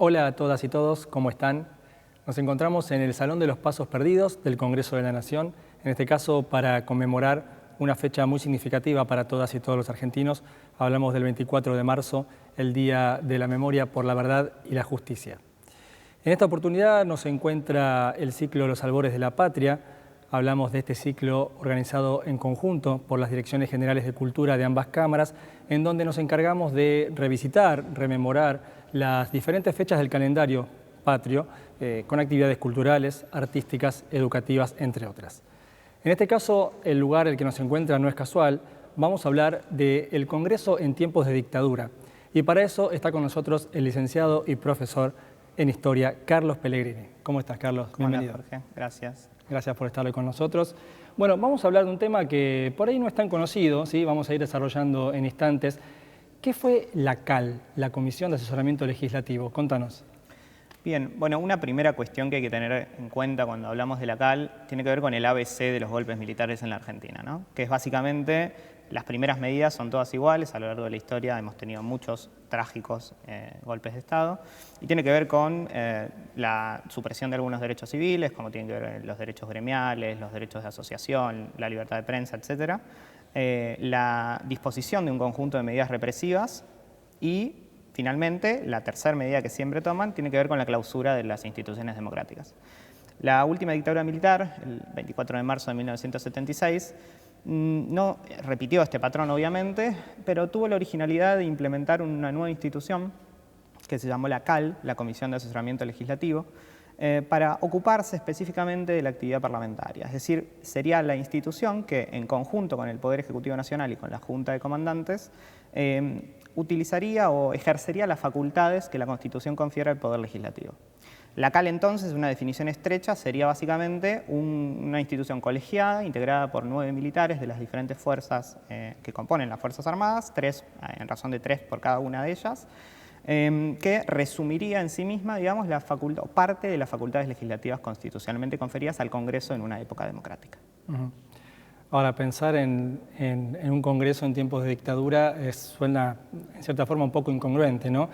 Hola a todas y todos, ¿cómo están? Nos encontramos en el Salón de los Pasos Perdidos del Congreso de la Nación, en este caso para conmemorar una fecha muy significativa para todas y todos los argentinos. Hablamos del 24 de marzo, el Día de la Memoria por la Verdad y la Justicia. En esta oportunidad nos encuentra el ciclo Los Albores de la Patria. Hablamos de este ciclo organizado en conjunto por las Direcciones Generales de Cultura de ambas cámaras, en donde nos encargamos de revisitar, rememorar las diferentes fechas del calendario patrio, con actividades culturales, artísticas, educativas, entre otras. En este caso, el lugar en el que nos encuentra no es casual. Vamos a hablar del Congreso en tiempos de dictadura. Y para eso está con nosotros el licenciado y profesor en Historia, Carlos Pellegrini. ¿Cómo estás, Carlos? Bienvenido. Hola, Jorge. Gracias. Gracias por estar hoy con nosotros. Bueno, vamos a hablar de un tema que por ahí no es tan conocido, ¿sí? Vamos a ir desarrollando en instantes. ¿Qué fue la CAL, la Comisión de Asesoramiento Legislativo? Contanos. Bien, bueno, una primera cuestión que hay que tener en cuenta cuando hablamos de la CAL tiene que ver con el ABC de los golpes militares en la Argentina, ¿no? Que es básicamente, las primeras medidas son todas iguales, a lo largo de la historia hemos tenido muchos trágicos golpes de Estado, y tiene que ver con la supresión de algunos derechos civiles, como tienen que ver los derechos gremiales, los derechos de asociación, la libertad de prensa, etc. La disposición de un conjunto de medidas represivas y, finalmente, la tercera medida que siempre toman tiene que ver con la clausura de las instituciones democráticas. La última dictadura militar, el 24 de marzo de 1976, no repitió este patrón, obviamente, pero tuvo la originalidad de implementar una nueva institución que se llamó la CAL, la Comisión de Asesoramiento Legislativo, para ocuparse específicamente de la actividad parlamentaria. Es decir, sería la institución que, en conjunto con el Poder Ejecutivo Nacional y con la Junta de Comandantes, utilizaría o ejercería las facultades que la Constitución confiere al Poder Legislativo. La CAL, entonces, una definición estrecha, sería básicamente una institución colegiada, integrada por 9 militares de las diferentes fuerzas que componen las Fuerzas Armadas, en razón de 3 por cada una de ellas, que resumiría en sí misma, digamos, parte de las facultades legislativas constitucionalmente conferidas al Congreso en una época democrática. Ahora, pensar en un Congreso en tiempos de dictadura suena, en cierta forma, un poco incongruente, ¿no?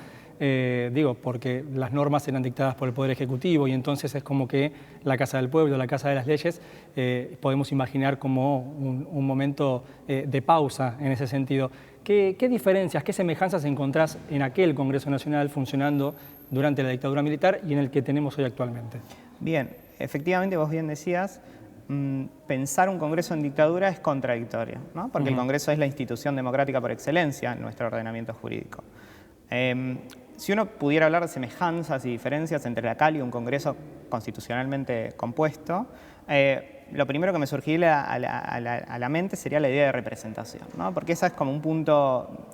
Porque las normas eran dictadas por el Poder Ejecutivo y entonces es como que la Casa del Pueblo, la Casa de las Leyes, podemos imaginar como un momento de pausa en ese sentido. ¿Qué diferencias, qué semejanzas encontrás en aquel Congreso Nacional funcionando durante la dictadura militar y en el que tenemos hoy actualmente? Bien, efectivamente vos bien decías, pensar un Congreso en dictadura es contradictorio, ¿no? Porque el Congreso es la institución democrática por excelencia en nuestro ordenamiento jurídico. Si uno pudiera hablar de semejanzas y diferencias entre la CAL y un Congreso constitucionalmente compuesto, lo primero que me surgiría a la mente sería la idea de representación, ¿no? Porque esa es como un punto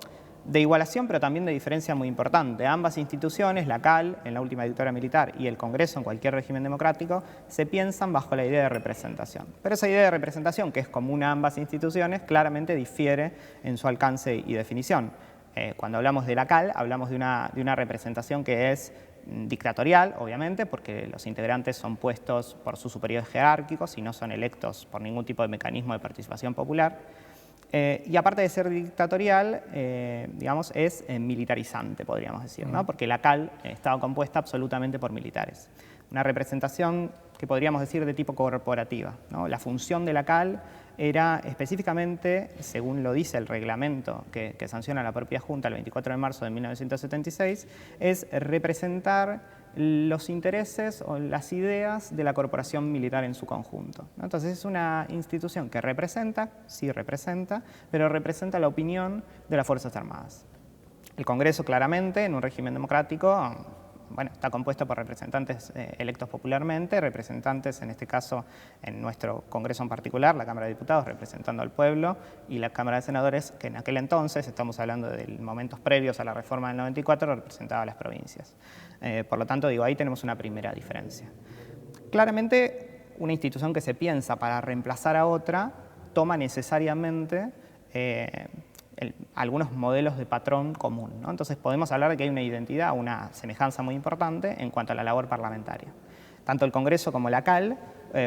de igualación, pero también de diferencia muy importante. Ambas instituciones, la CAL en la última dictadura militar y el Congreso en cualquier régimen democrático, se piensan bajo la idea de representación. Pero esa idea de representación, que es común a ambas instituciones, claramente difiere en su alcance y definición. Cuando hablamos de la CAL, hablamos de una representación que es dictatorial, obviamente, porque los integrantes son puestos por sus superiores jerárquicos y no son electos por ningún tipo de mecanismo de participación popular. Y aparte de ser dictatorial, digamos, es militarizante, podríamos decir, ¿no? Porque la CAL estaba compuesta absolutamente por militares. Una representación que podríamos decir de tipo corporativa, ¿no? La función de la CAL era específicamente, según lo dice el reglamento que sanciona la propia Junta el 24 de marzo de 1976, es representar los intereses o las ideas de la corporación militar en su conjunto, ¿no? Entonces es una institución que representa, sí representa, pero representa la opinión de las Fuerzas Armadas. El Congreso, claramente, en un régimen democrático, bueno, está compuesto por representantes electos popularmente, representantes, en este caso, en nuestro Congreso en particular, la Cámara de Diputados representando al pueblo y la Cámara de Senadores, que en aquel entonces, estamos hablando de momentos previos a la reforma del 94, representaba a las provincias. Por lo tanto, ahí tenemos una primera diferencia. Claramente, una institución que se piensa para reemplazar a otra toma necesariamente algunos modelos de patrón común, ¿no? Entonces podemos hablar de que hay una identidad, una semejanza muy importante en cuanto a la labor parlamentaria. Tanto el Congreso como la CAL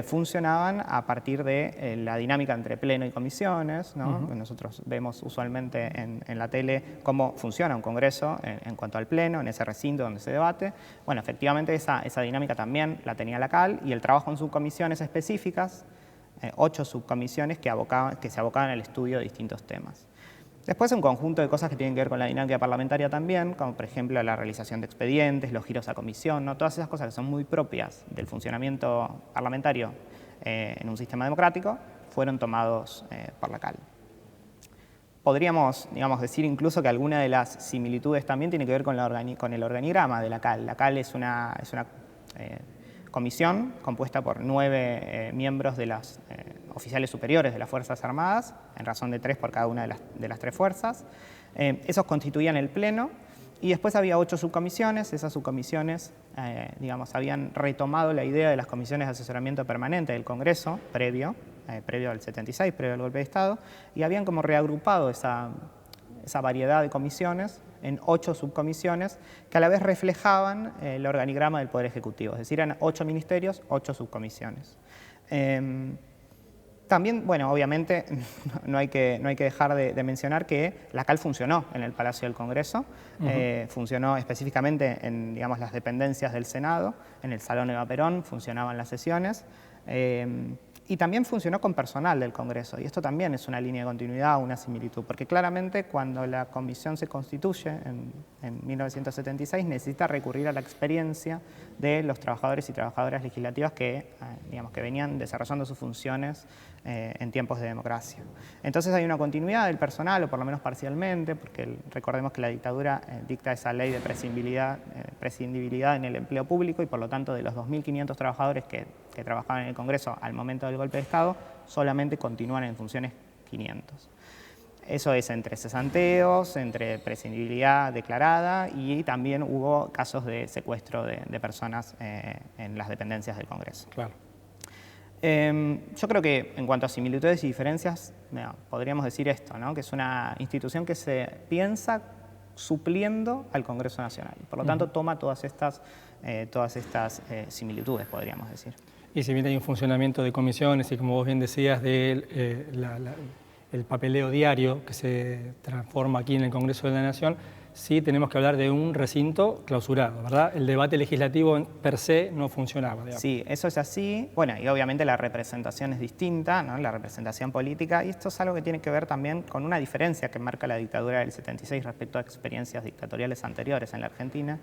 funcionaban a partir de la dinámica entre pleno y comisiones, ¿no? Nosotros vemos usualmente en la tele cómo funciona un congreso en cuanto al pleno, en ese recinto donde se debate. Bueno, efectivamente esa dinámica también la tenía la CAL, y el trabajo en subcomisiones específicas, 8 subcomisiones que se abocaban al estudio de distintos temas. Después un conjunto de cosas que tienen que ver con la dinámica parlamentaria también, como por ejemplo la realización de expedientes, los giros a comisión, ¿no? Todas esas cosas que son muy propias del funcionamiento parlamentario en un sistema democrático, fueron tomados por la CAL. Podríamos, digamos, decir incluso que alguna de las similitudes también tiene que ver con el organigrama de la CAL. La CAL es una comisión compuesta por 9 miembros de las oficiales superiores de las Fuerzas Armadas, en razón de 3 por cada una de las 3 fuerzas. Esos constituían el Pleno, y después había 8 subcomisiones. Esas subcomisiones, digamos, habían retomado la idea de las comisiones de asesoramiento permanente del Congreso, previo al 76, previo al golpe de Estado, y habían como reagrupado esa variedad de comisiones en 8 subcomisiones que a la vez reflejaban el organigrama del Poder Ejecutivo, es decir, eran 8 ministerios, 8 subcomisiones. También, bueno, obviamente no hay que dejar de mencionar que la CAL funcionó en el Palacio del Congreso, funcionó específicamente en, digamos, las dependencias del Senado, en el Salón Eva Perón funcionaban las sesiones, y también funcionó con personal del Congreso, y esto también es una línea de continuidad, una similitud, porque claramente cuando la comisión se constituye en 1976 necesita recurrir a la experiencia de los trabajadores y trabajadoras legislativas que, digamos, que venían desarrollando sus funciones en tiempos de democracia. Entonces hay una continuidad del personal, o por lo menos parcialmente, porque recordemos que la dictadura dicta esa ley de prescindibilidad en el empleo público, y por lo tanto de los 2.500 trabajadores que trabajaban en el Congreso al momento del golpe de Estado, solamente continúan en funciones 500. Eso es entre cesanteos, entre prescindibilidad declarada, y también hubo casos de secuestro de personas en las dependencias del Congreso. Claro. Yo creo que en cuanto a similitudes y diferencias, podríamos decir esto, ¿no? Que es una institución que se piensa supliendo al Congreso Nacional. Por lo tanto, toma todas estas similitudes, podríamos decir. Y si bien hay un funcionamiento de comisiones y, como vos bien decías, el papeleo diario que se transforma aquí en el Congreso de la Nación, sí tenemos que hablar de un recinto clausurado, ¿verdad? El debate legislativo per se no funcionaba, digamos. Sí, eso es así. Bueno, y obviamente la representación es distinta, ¿no? La representación política, y esto es algo que tiene que ver también con una diferencia que marca la dictadura del 76 respecto a experiencias dictatoriales anteriores en la Argentina,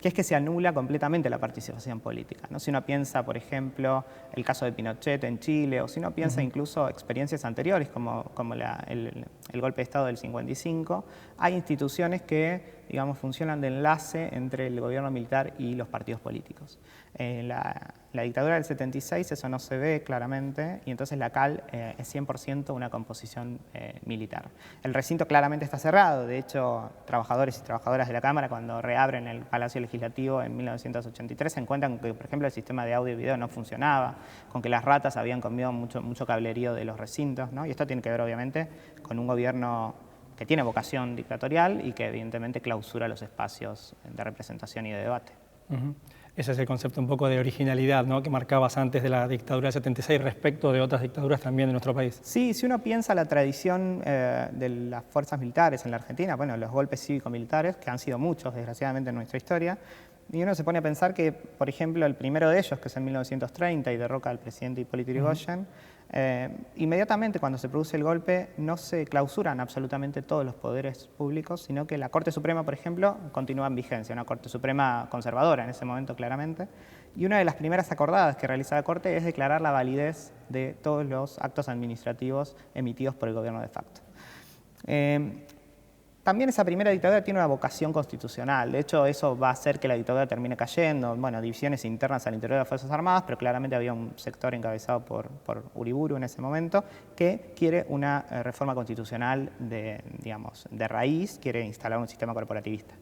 que es que se anula completamente la participación política, ¿no? Si uno piensa, por ejemplo, el caso de Pinochet en Chile, o si uno piensa incluso experiencias anteriores como el golpe de Estado del 55, hay instituciones que, digamos, funcionan de enlace entre el gobierno militar y los partidos políticos. La dictadura del 76 eso no se ve claramente, y entonces la CAL es 100% una composición militar. El recinto claramente está cerrado. De hecho, trabajadores y trabajadoras de la Cámara, cuando reabren el Palacio Legislativo en 1983, se encuentran con que, por ejemplo, el sistema de audio y video no funcionaba, con que las ratas habían comido mucho cablerío de los recintos, ¿no? Y esto tiene que ver, obviamente, con un gobierno que tiene vocación dictatorial y que evidentemente clausura los espacios de representación y de debate. Ese es el concepto un poco de originalidad, ¿no?, que marcabas antes de la dictadura del 76 respecto de otras dictaduras también de nuestro país. Sí, si uno piensa la tradición de las fuerzas militares en la Argentina, bueno, los golpes cívico-militares, que han sido muchos desgraciadamente en nuestra historia, y uno se pone a pensar que, por ejemplo, el primero de ellos, que es en 1930 y derroca al presidente Hipólito Yrigoyen, inmediatamente cuando se produce el golpe no se clausuran absolutamente todos los poderes públicos, sino que la Corte Suprema, por ejemplo, continúa en vigencia, una Corte Suprema conservadora en ese momento claramente, y una de las primeras acordadas que realiza la Corte es declarar la validez de todos los actos administrativos emitidos por el gobierno de facto. También esa primera dictadura tiene una vocación constitucional. De hecho, eso va a hacer que la dictadura termine cayendo. Bueno, divisiones internas al interior de las Fuerzas Armadas, pero claramente había un sector encabezado por Uriburu en ese momento que quiere una reforma constitucional de raíz, quiere instalar un sistema corporativista.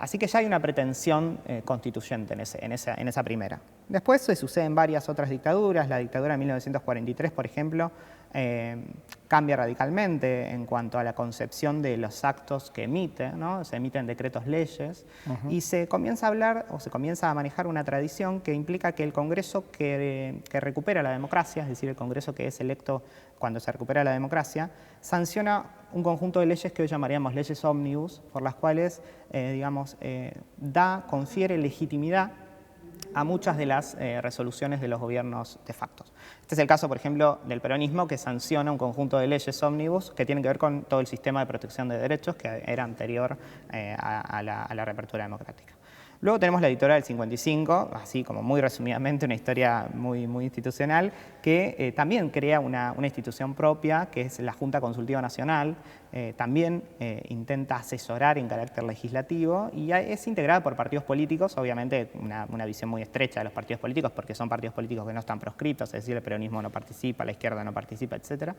Así que ya hay una pretensión constituyente en esa primera. Después se suceden varias otras dictaduras. La dictadura de 1943, por ejemplo, cambia radicalmente en cuanto a la concepción de los actos que emite, ¿no? Se emiten decretos leyes y se comienza a hablar o se comienza a manejar una tradición que implica que el Congreso que recupera la democracia, es decir, el Congreso que es electo cuando se recupera la democracia, sanciona un conjunto de leyes que hoy llamaríamos leyes ómnibus, por las cuales, confiere legitimidad a muchas de las resoluciones de los gobiernos de facto. Este es el caso, por ejemplo, del peronismo, que sanciona un conjunto de leyes ómnibus que tienen que ver con todo el sistema de protección de derechos que era anterior a la reapertura democrática. Luego tenemos la dictadura del 55, así como muy resumidamente, una historia muy institucional, que también crea una institución propia, que es la Junta Consultiva Nacional, también intenta asesorar en carácter legislativo y es integrada por partidos políticos, obviamente una visión muy estrecha de los partidos políticos, porque son partidos políticos que no están proscriptos, es decir, el peronismo no participa, la izquierda no participa, etc.,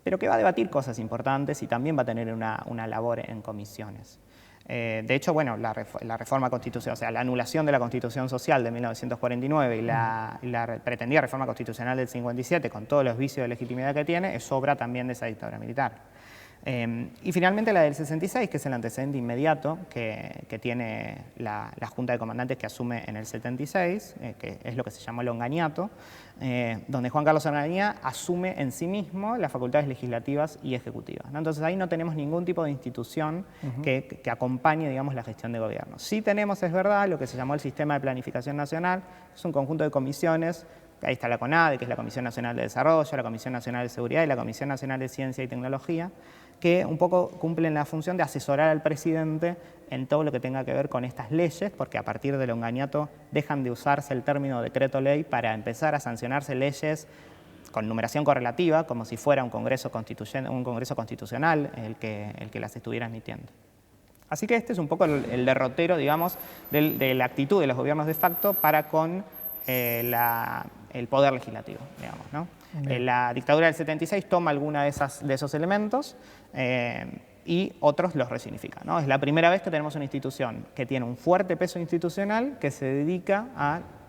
pero que va a debatir cosas importantes y también va a tener una labor en comisiones. De hecho, bueno, la reforma constitucional, o sea, la anulación de la Constitución Social de 1949 y la pretendida reforma constitucional del 57, con todos los vicios de legitimidad que tiene, es obra también de esa dictadura militar. Y finalmente la del 66, que es el antecedente inmediato que tiene la Junta de Comandantes que asume en el 76, que es lo que se llamó el Onganiato, donde Juan Carlos Onganía asume en sí mismo las facultades legislativas y ejecutivas, ¿no? Entonces ahí no tenemos ningún tipo de institución que acompañe, digamos, la gestión de gobierno. Sí tenemos, es verdad, lo que se llamó el Sistema de Planificación Nacional, es un conjunto de comisiones. Ahí está la CONADE, que es la Comisión Nacional de Desarrollo, la Comisión Nacional de Seguridad y la Comisión Nacional de Ciencia y Tecnología, que un poco cumplen la función de asesorar al presidente en todo lo que tenga que ver con estas leyes, porque a partir del Onganiato dejan de usarse el término decreto ley para empezar a sancionarse leyes con numeración correlativa, como si fuera un Congreso constitucional el que las estuviera emitiendo. Así que este es un poco el derrotero, digamos, de la actitud de los gobiernos de facto para con el poder legislativo, digamos, ¿no? La dictadura del 76 toma alguna de esos elementos y otros los resignifica, ¿no? Es la primera vez que tenemos una institución que tiene un fuerte peso institucional que se dedica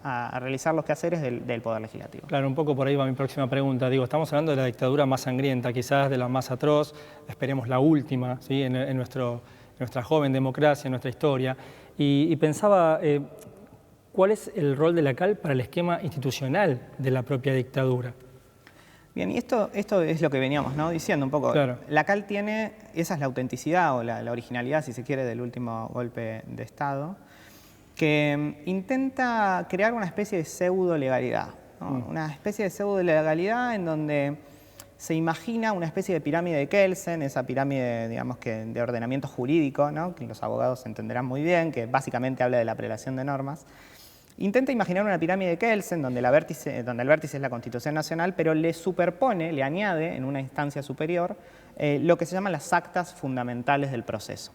a realizar los quehaceres del poder legislativo. Claro, un poco por ahí va mi próxima pregunta. Digo, estamos hablando de la dictadura más sangrienta, quizás de la más atroz, esperemos la última, ¿sí? en nuestra joven democracia, en nuestra historia. Y pensaba, ¿cuál es el rol de la CAL para el esquema institucional de la propia dictadura? Bien, y esto es lo que veníamos, ¿no?, diciendo un poco. Claro. La CAL tiene, esa es la autenticidad o la originalidad, si se quiere, del último golpe de Estado, que intenta crear una especie de pseudo-legalidad, ¿no? Una especie de pseudo-legalidad en donde se imagina una especie de pirámide de Kelsen, esa pirámide, digamos, que de ordenamiento jurídico, ¿no?, que los abogados entenderán muy bien, que básicamente habla de la prelación de normas. Intenta imaginar una pirámide de Kelsen donde el vértice es la Constitución Nacional, pero le superpone, le añade en una instancia superior lo que se llaman las actas fundamentales del proceso.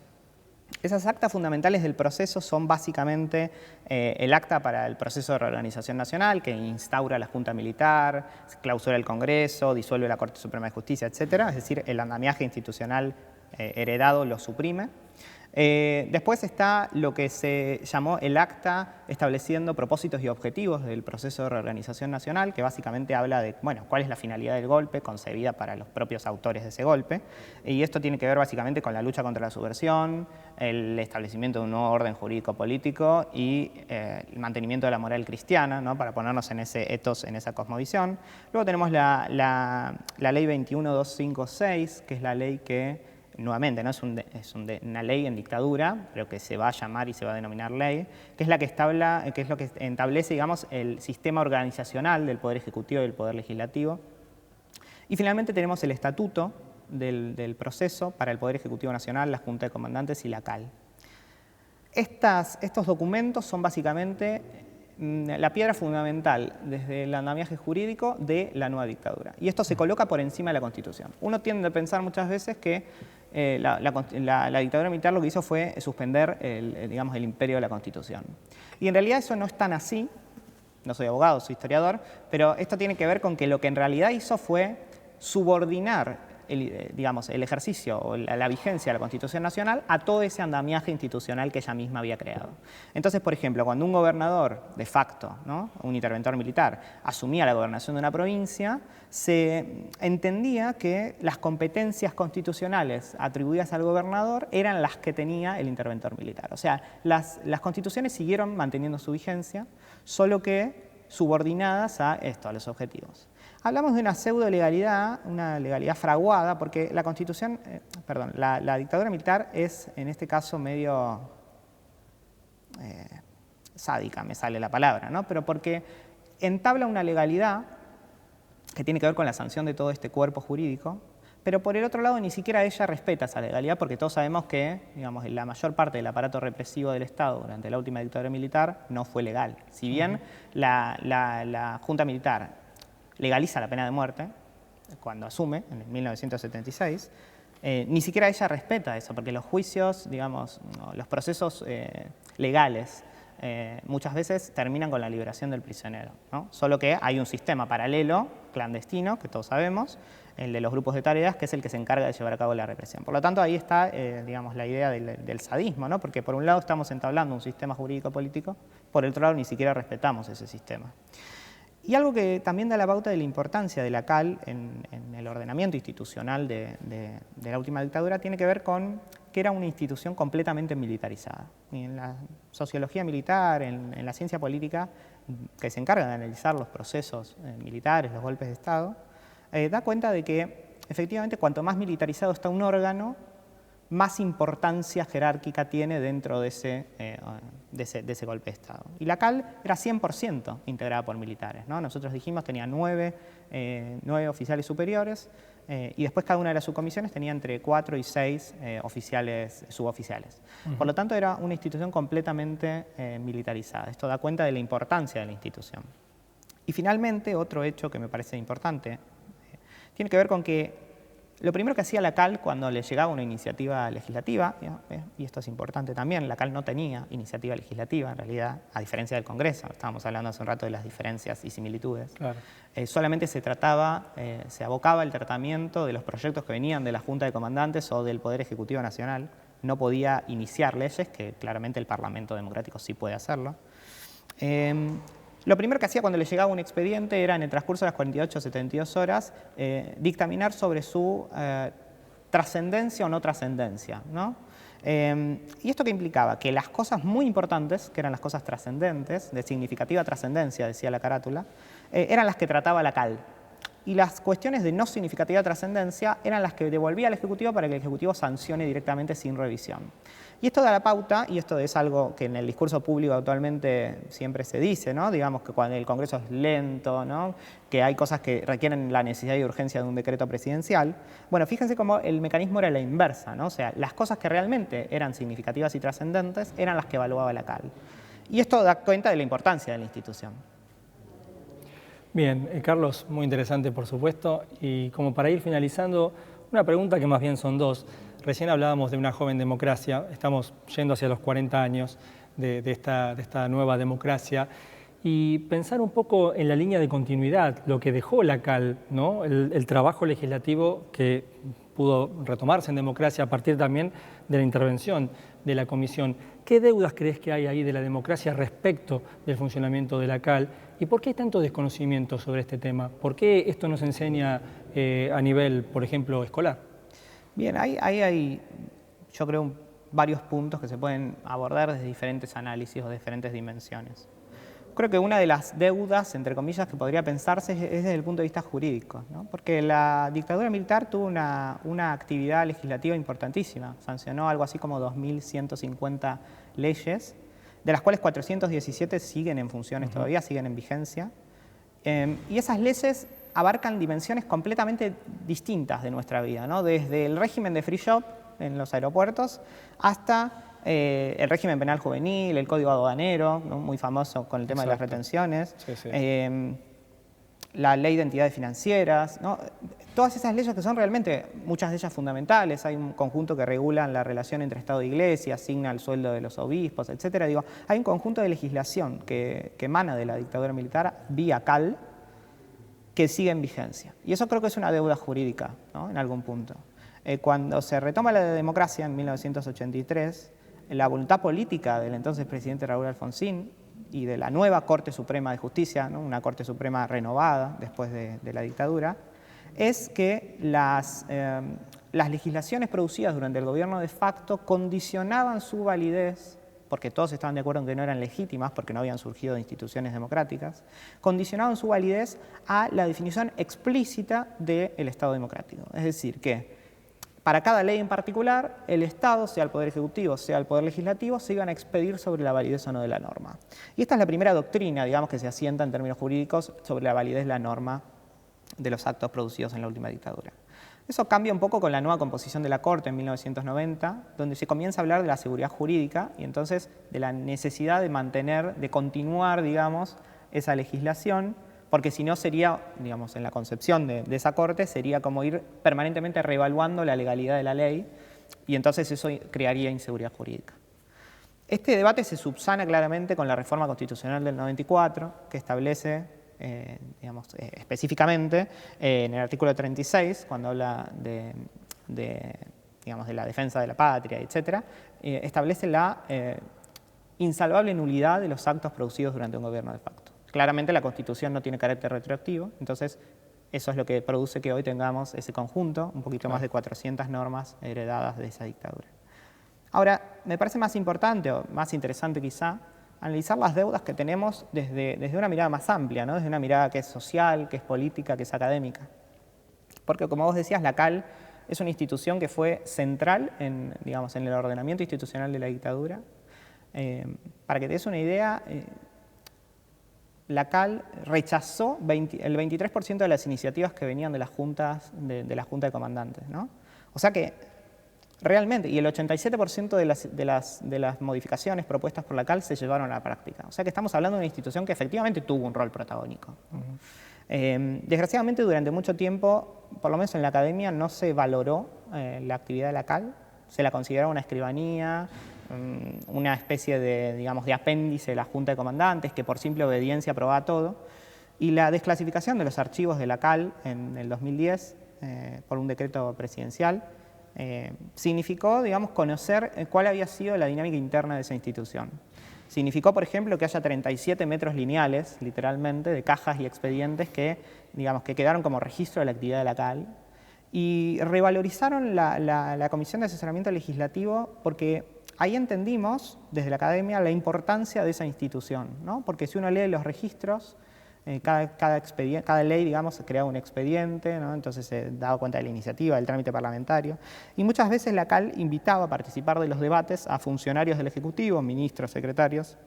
Esas actas fundamentales del proceso son básicamente el acta para el proceso de reorganización nacional, que instaura la Junta Militar, clausura el Congreso, disuelve la Corte Suprema de Justicia, etc. Es decir, el andamiaje institucional heredado lo suprime. Después está lo que se llamó el acta estableciendo propósitos y objetivos del proceso de reorganización nacional, que básicamente habla de, bueno, cuál es la finalidad del golpe concebida para los propios autores de ese golpe. Y esto tiene que ver básicamente con la lucha contra la subversión, el establecimiento de un nuevo orden jurídico-político y el mantenimiento de la moral cristiana, ¿no?, para ponernos en ese ethos, en esa cosmovisión. Luego tenemos la ley 21256, que es la ley que nuevamente, ¿no?, es una ley en dictadura, pero que se va a llamar y se va a denominar ley, que es lo que establece, digamos, el sistema organizacional del Poder Ejecutivo y del Poder Legislativo. Y finalmente tenemos el estatuto del proceso para el Poder Ejecutivo Nacional, la Junta de Comandantes y la CAL. Estos documentos son básicamente la piedra fundamental desde el andamiaje jurídico de la nueva dictadura. Y esto se coloca por encima de la Constitución. Uno tiende a pensar muchas veces que la dictadura militar lo que hizo fue suspender el imperio de la Constitución. Y en realidad eso no es tan así. No soy abogado, soy historiador, pero esto tiene que ver con que lo que en realidad hizo fue subordinar digamos, el ejercicio o la vigencia de la Constitución Nacional a todo ese andamiaje institucional que ella misma había creado. Entonces, por ejemplo, cuando un gobernador de facto, ¿no?, un interventor militar, asumía la gobernación de una provincia, se entendía que las competencias constitucionales atribuidas al gobernador eran las que tenía el interventor militar. O sea, las constituciones siguieron manteniendo su vigencia, solo que subordinadas a esto, a los objetivos. Hablamos de una pseudo-legalidad, una legalidad fraguada, porque la Constitución, la dictadura militar es, en este caso, medio sádica, me sale la palabra, ¿no? Pero porque entabla una legalidad que tiene que ver con la sanción de todo este cuerpo jurídico, pero por el otro lado ni siquiera ella respeta esa legalidad, porque todos sabemos que, digamos, la mayor parte del aparato represivo del Estado durante la última dictadura militar no fue legal. Si bien la Junta Militar legaliza la pena de muerte cuando asume, en 1976, ni siquiera ella respeta eso, porque los juicios, digamos, los procesos legales muchas veces terminan con la liberación del prisionero, ¿no? Solo que hay un sistema paralelo, clandestino, que todos sabemos, el de los grupos de tareas, que es el que se encarga de llevar a cabo la represión. Por lo tanto, ahí está, digamos, la idea del sadismo, ¿no? Porque por un lado estamos entablando un sistema jurídico-político, por el otro lado ni siquiera respetamos ese sistema. Y algo que también da la pauta de la importancia de la CAL en el ordenamiento institucional de la última dictadura tiene que ver con que era una institución completamente militarizada. Y en la sociología militar, en la ciencia política, que se encarga de analizar los procesos militares, los golpes de Estado, da cuenta de que efectivamente cuanto más militarizado está un órgano, más importancia jerárquica tiene dentro de ese golpe de Estado. Y la CAL era 100% integrada por militares, ¿no? Nosotros dijimos tenía 9 oficiales superiores y después cada una de las subcomisiones tenía entre 4 y 6 suboficiales. Por lo tanto, era una institución completamente militarizada. Esto da cuenta de la importancia de la institución. Y finalmente, otro hecho que me parece importante tiene que ver con que lo primero que hacía la CAL cuando le llegaba una iniciativa legislativa, y esto es importante también, la CAL no tenía iniciativa legislativa en realidad, a diferencia del Congreso, estábamos hablando hace un rato de las diferencias y similitudes. Claro. Solamente se abocaba el tratamiento de los proyectos que venían de la Junta de Comandantes o del Poder Ejecutivo Nacional, no podía iniciar leyes, que claramente el Parlamento Democrático sí puede hacerlo. Lo primero que hacía cuando le llegaba un expediente era, en el transcurso de las 48 o 72 horas, dictaminar sobre su trascendencia o no trascendencia, ¿no? ¿Y esto qué implicaba? Que las cosas muy importantes, que eran las cosas trascendentes, de significativa trascendencia, decía la carátula, eran las que trataba la CAL. Y las cuestiones de no significativa trascendencia eran las que devolvía al Ejecutivo para que el Ejecutivo sancione directamente sin revisión. Y esto da la pauta, y esto es algo que en el discurso público actualmente siempre se dice, ¿no? Digamos que cuando el Congreso es lento, ¿no? Que hay cosas que requieren la necesidad y urgencia de un decreto presidencial. Bueno, fíjense cómo el mecanismo era la inversa, ¿no? O sea, las cosas que realmente eran significativas y trascendentes eran las que evaluaba la CAL. Y esto da cuenta de la importancia de la institución. Bien, Carlos, muy interesante por supuesto, y como para ir finalizando, una pregunta que más bien son dos. Recién hablábamos de una joven democracia, estamos yendo hacia los 40 años de esta nueva democracia, y pensar un poco en la línea de continuidad, lo que dejó la CAL, ¿no? El trabajo legislativo que pudo retomarse en democracia a partir también de la intervención de la Comisión. ¿Qué deudas crees que hay ahí de la democracia respecto del funcionamiento de la CAL? ¿Y por qué hay tanto desconocimiento sobre este tema? ¿Por qué esto no se enseña a nivel, por ejemplo, escolar? Bien, hay yo creo, varios puntos que se pueden abordar desde diferentes análisis o diferentes dimensiones. Creo que una de las deudas, entre comillas, que podría pensarse es desde el punto de vista jurídico, ¿no? Porque la dictadura militar tuvo una actividad legislativa importantísima. Sancionó algo así como 2.150 leyes, de las cuales 417 siguen en funciones todavía, siguen en vigencia. Y esas leyes abarcan dimensiones completamente distintas de nuestra vida, ¿no? Desde el régimen de free shop en los aeropuertos hasta el régimen penal juvenil, el código aduanero, ¿no? Muy famoso con el tema de las retenciones, sí, sí. La ley de entidades financieras, ¿no? Todas esas leyes que son realmente, muchas de ellas fundamentales. Hay un conjunto que regulan la relación entre Estado e Iglesia, asigna el sueldo de los obispos, etcétera. Digo, hay un conjunto de legislación que emana de la dictadura militar vía CAL, que sigue en vigencia. Y eso creo que es una deuda jurídica, ¿no? En algún punto. Cuando se retoma la democracia en 1983, la voluntad política del entonces presidente Raúl Alfonsín y de la nueva Corte Suprema de Justicia, ¿no? Una Corte Suprema renovada después de la dictadura, es que las legislaciones producidas durante el gobierno de facto condicionaban su validez, porque todos estaban de acuerdo en que no eran legítimas, porque no habían surgido de instituciones democráticas, condicionaban su validez a la definición explícita del Estado democrático. Es decir, que para cada ley en particular, el Estado, sea el Poder Ejecutivo, sea el Poder Legislativo, se iban a expedir sobre la validez o no de la norma. Y esta es la primera doctrina, digamos, que se asienta en términos jurídicos sobre la validez de la norma de los actos producidos en la última dictadura. Eso cambia un poco con la nueva composición de la Corte en 1990, donde se comienza a hablar de la seguridad jurídica y entonces de la necesidad de mantener, de continuar, digamos, esa legislación, porque si no sería, digamos, en la concepción de esa Corte, sería como ir permanentemente reevaluando la legalidad de la ley y entonces eso crearía inseguridad jurídica. Este debate se subsana claramente con la reforma constitucional del 94, que establece específicamente en el artículo 36, cuando habla de la defensa de la patria, etc., establece la insalvable nulidad de los actos producidos durante un gobierno de facto. Claramente la Constitución no tiene carácter retroactivo, entonces eso es lo que produce que hoy tengamos ese conjunto, un poquito más de 400 normas heredadas de esa dictadura. Ahora, me parece más importante o más interesante quizá analizar las deudas que tenemos desde una mirada más amplia, ¿no? Desde una mirada que es social, que es política, que es académica. Porque, como vos decías, la CAL es una institución que fue central en el ordenamiento institucional de la dictadura. Para que te des una idea, la CAL rechazó el 23% de las iniciativas que venían de las juntas, de la Junta de Comandantes, ¿no? O sea que realmente, y el 87% de las modificaciones propuestas por la CAL se llevaron a la práctica. O sea que estamos hablando de una institución que efectivamente tuvo un rol protagónico. Desgraciadamente, durante mucho tiempo, por lo menos en la academia, no se valoró la actividad de la CAL. Se la consideraba una escribanía, una especie de apéndice de la Junta de Comandantes, que por simple obediencia aprobaba todo. Y la desclasificación de los archivos de la CAL en el 2010, por un decreto presidencial, significó, conocer cuál había sido la dinámica interna de esa institución. Significó, por ejemplo, que haya 37 metros lineales, literalmente, de cajas y expedientes que quedaron como registro de la actividad de la CAL. Y revalorizaron la Comisión de Asesoramiento Legislativo porque ahí entendimos, desde la academia, la importancia de esa institución, ¿no? Porque si uno lee los registros, cada ley, creaba un expediente, ¿no? Entonces se daba cuenta de la iniciativa, del trámite parlamentario. Y muchas veces la CAL invitaba a participar de los debates a funcionarios del Ejecutivo, ministros, secretarios,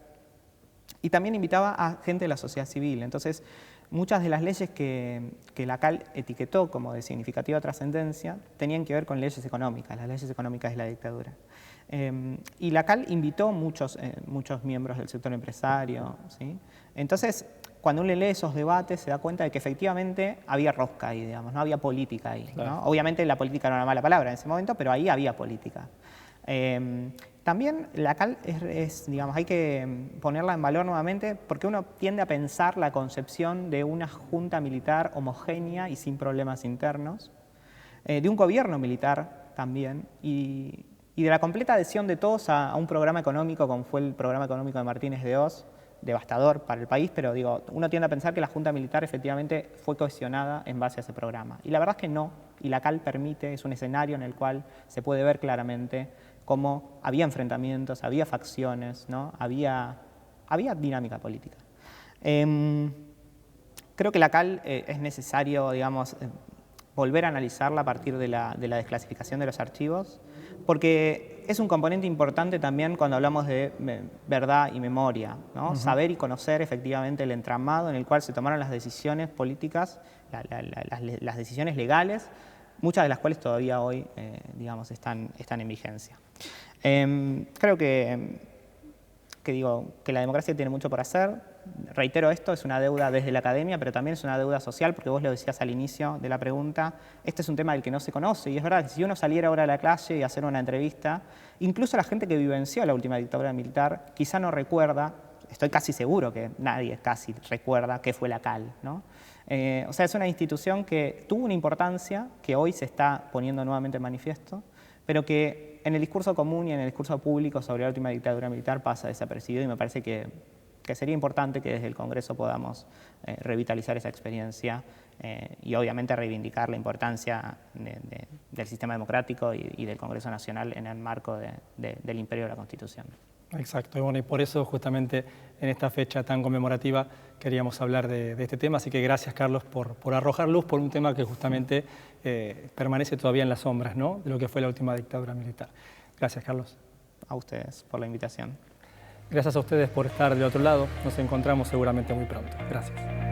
y también invitaba a gente de la sociedad civil. Entonces, muchas de las leyes que la CAL etiquetó como de significativa trascendencia tenían que ver con leyes económicas, las leyes económicas de la dictadura. Y la CAL invitó muchos miembros del sector empresario, ¿sí? Entonces, cuando uno lee esos debates se da cuenta de que efectivamente había rosca ahí, no había política ahí, ¿no? Claro. Obviamente la política no era una mala palabra en ese momento, pero ahí había política. También la CAL hay que ponerla en valor nuevamente porque uno tiende a pensar la concepción de una junta militar homogénea y sin problemas internos, de un gobierno militar también, y de la completa adhesión de todos a un programa económico como fue el programa económico de Martínez de Hoz, devastador para el país, pero uno tiende a pensar que la Junta Militar efectivamente fue cohesionada en base a ese programa. Y la verdad es que no, y la CAL es un escenario en el cual se puede ver claramente cómo había enfrentamientos, había facciones, ¿no? Había dinámica política. Creo que la CAL es necesario, volver a analizarla a partir de la desclasificación de los archivos, porque es un componente importante también cuando hablamos de verdad y memoria, ¿no? Saber y conocer efectivamente el entramado en el cual se tomaron las decisiones políticas, las decisiones legales, muchas de las cuales todavía hoy están en vigencia. Creo que la democracia tiene mucho por hacer. Reitero esto, es una deuda desde la academia, pero también es una deuda social, porque vos lo decías al inicio de la pregunta, este es un tema del que no se conoce, y es verdad que si uno saliera ahora a la calle y hacer una entrevista, incluso la gente que vivenció la última dictadura militar, quizá no recuerda estoy casi seguro que nadie casi recuerda qué fue la CAL, ¿no? O sea, es una institución que tuvo una importancia que hoy se está poniendo nuevamente en manifiesto, pero que en el discurso común y en el discurso público sobre la última dictadura militar pasa desapercibido, y me parece que sería importante que desde el Congreso podamos revitalizar esa experiencia y obviamente reivindicar la importancia del sistema democrático y del Congreso Nacional en el marco del imperio de la Constitución. Exacto, y bueno, y por eso justamente en esta fecha tan conmemorativa queríamos hablar de este tema, así que gracias, Carlos, por arrojar luz por un tema que justamente permanece todavía en las sombras, ¿no?, de lo que fue la última dictadura militar. Gracias, Carlos. A ustedes por la invitación. Gracias a ustedes por estar del otro lado, nos encontramos seguramente muy pronto. Gracias.